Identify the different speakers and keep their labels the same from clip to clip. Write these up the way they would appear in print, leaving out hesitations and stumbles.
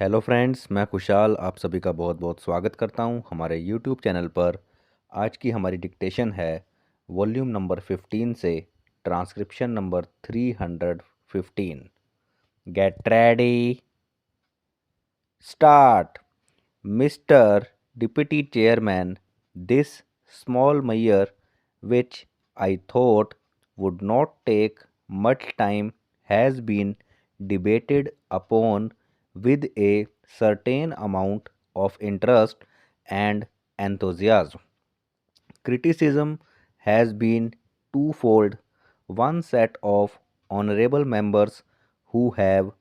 Speaker 1: Hello friends, मैं खुशाल आप सभी का बहुत बहुत स्वागत करता हूं हमारे यूट्यूब चैनल पर। आज की हमारी डिक्टेशन है वॉल्यूम नंबर 15 से transcription number 315। Get ready, start. Mr. Deputy Chairman, this small measure, which I thought would not take much time, has been debated upon with a certain amount of interest and enthusiasm. Criticism has been twofold. One set of honorable members who have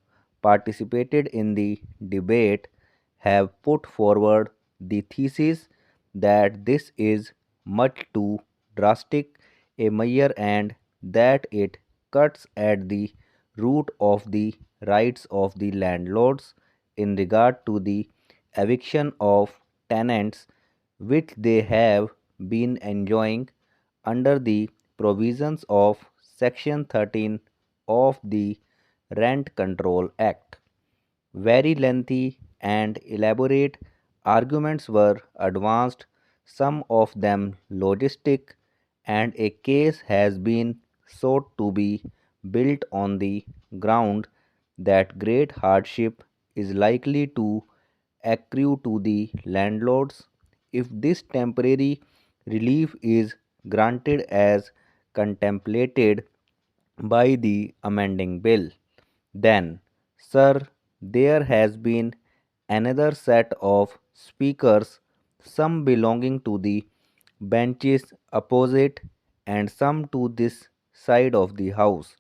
Speaker 1: participated in the debate have put forward the thesis that this is much too drastic a measure and that it cuts at the root of the rights of the landlords in regard to the eviction of tenants which they have been enjoying under the provisions of Section 13 of the Rent Control Act. Very lengthy and elaborate arguments were advanced, some of them logistic, and a case has been sought to be built on the ground that great hardship is likely to accrue to the landlords if this temporary relief is granted as contemplated by the amending bill. Then, sir, there has been another set of speakers, some belonging to the benches opposite and some to this side of the house,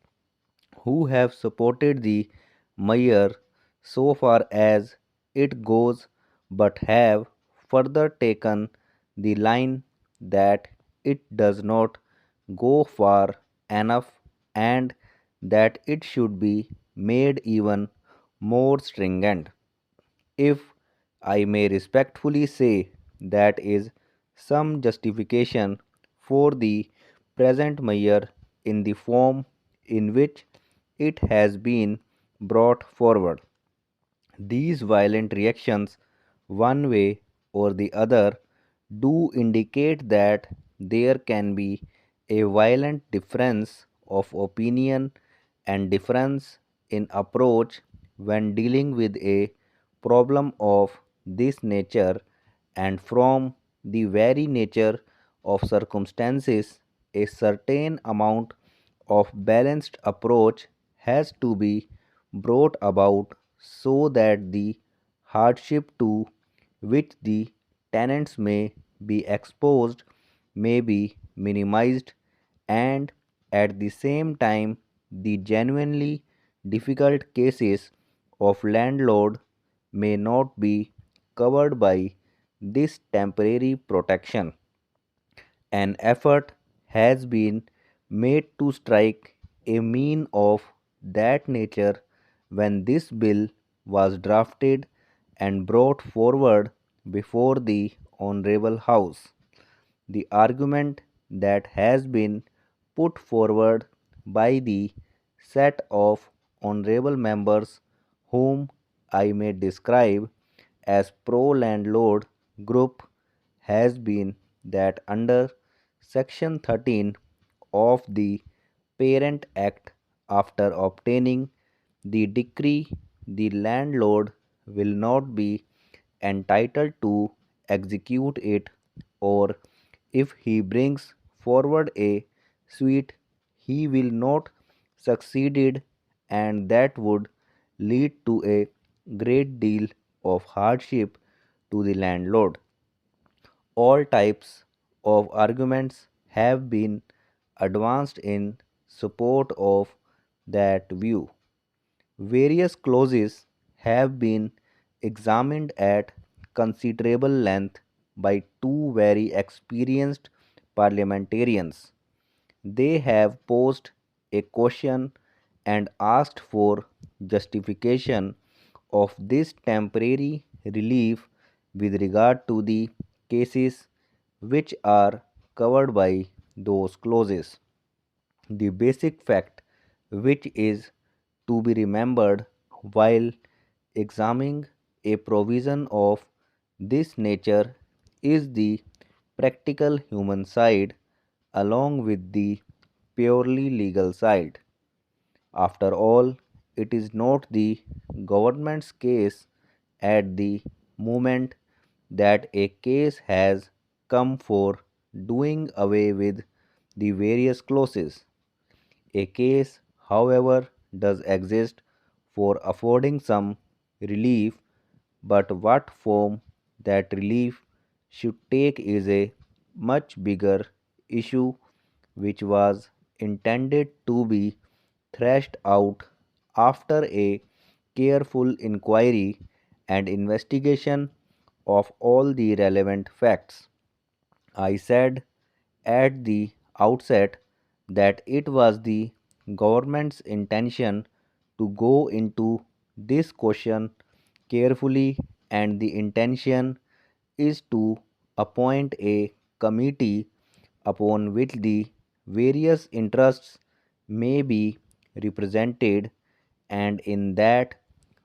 Speaker 1: who have supported the mayor so far as it goes, but have further taken the line that it does not go far enough and that it should be made even more stringent. If I may respectfully say, that is some justification for the present measure in the form in which it has been brought forward. These violent reactions, one way or the other, do indicate that there can be a violent difference of opinion and difference in approach when dealing with a problem of this nature, and from the very nature of circumstances, a certain amount of balanced approach has to be brought about so that the hardship to which the tenants may be exposed may be minimized, and at the same time the genuinely difficult cases of landlord may not be covered by this temporary protection. An effort has been made to strike a mean of that nature when this bill was drafted and brought forward before the Honorable House. The argument that has been put forward by the set of honorable members whom I may describe as pro landlord group has been that under Section 13 of the Parent Act, after obtaining the decree, the landlord will not be entitled to execute it, or if he brings forward a suit, he will not succeed, and that would lead to a great deal of hardship to the landlord. All types of arguments have been advanced in support of that view. Various clauses have been examined at considerable length by two very experienced parliamentarians. They have posed a question and asked for justification of this temporary relief with regard to the cases which are covered by those clauses. The basic fact which is to be remembered while examining a provision of this nature is the practical human side along with the purely legal side. After all, it is not the government's case at the moment that a case has come for doing away with the various clauses. A case, however, does exist for affording some relief, but what form that relief should take is a much bigger issue which was intended to be thrashed out after a careful inquiry and investigation of all the relevant facts. I said at the outset that it was the government's intention to go into this question carefully, and the intention is to appoint a committee upon which the various interests may be represented, and in that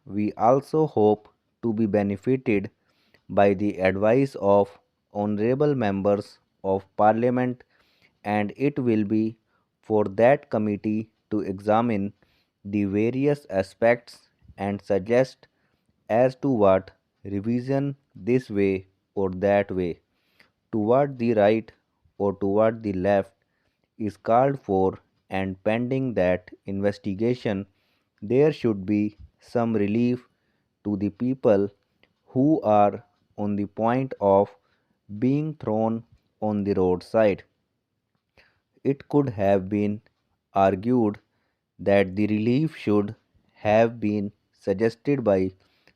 Speaker 1: we also hope to be benefited by the advice of honorable members of parliament, and it will be for that committee to examine the various aspects and suggest as to what revision this way or that way, toward the right or toward the left, is called for, and pending that investigation, there should be some relief to the people who are on the point of being thrown on the roadside. It could have been argued that the relief should have been suggested by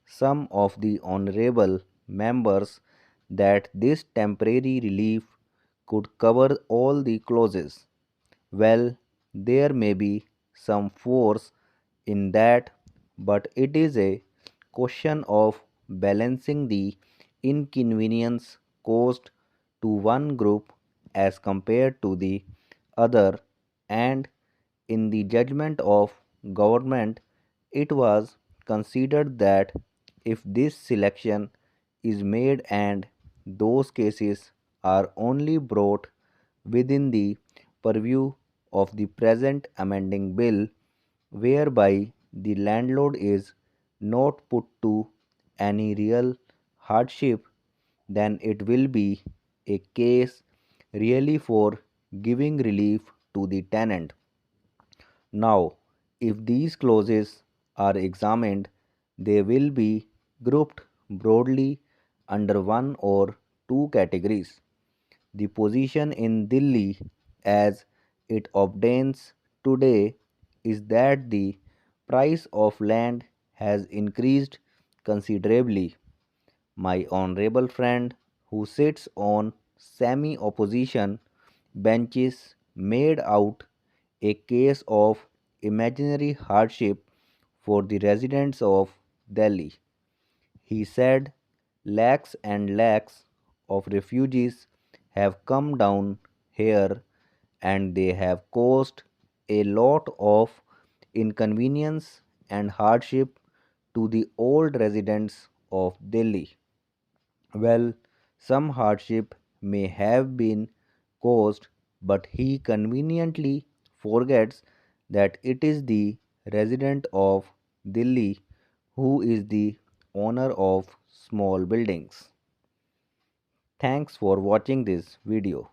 Speaker 1: some of the honorable members, that this temporary relief could cover all the clauses. Well, there may be some force in that, but it is a question of balancing the inconvenience caused to one group as compared to the other, and in the judgment of government, it was considered that if this selection is made and those cases are only brought within the purview of the present amending bill, whereby the landlord is not put to any real hardship, then it will be a case really for giving relief to the tenant. Now, if these clauses are examined, they will be grouped broadly under one or two categories. The position in Delhi as it obtains today is that the price of land has increased considerably. My honorable friend who sits on semi opposition benches made out a case of imaginary hardship for the residents of Delhi. He said lakhs and lakhs of refugees have come down here, and they have caused a lot of inconvenience and hardship to the old residents of Delhi. Well, some hardship may have been caused, but he conveniently forgets that it is the resident of Delhi who is the owner of small buildings. Thanks for watching this video.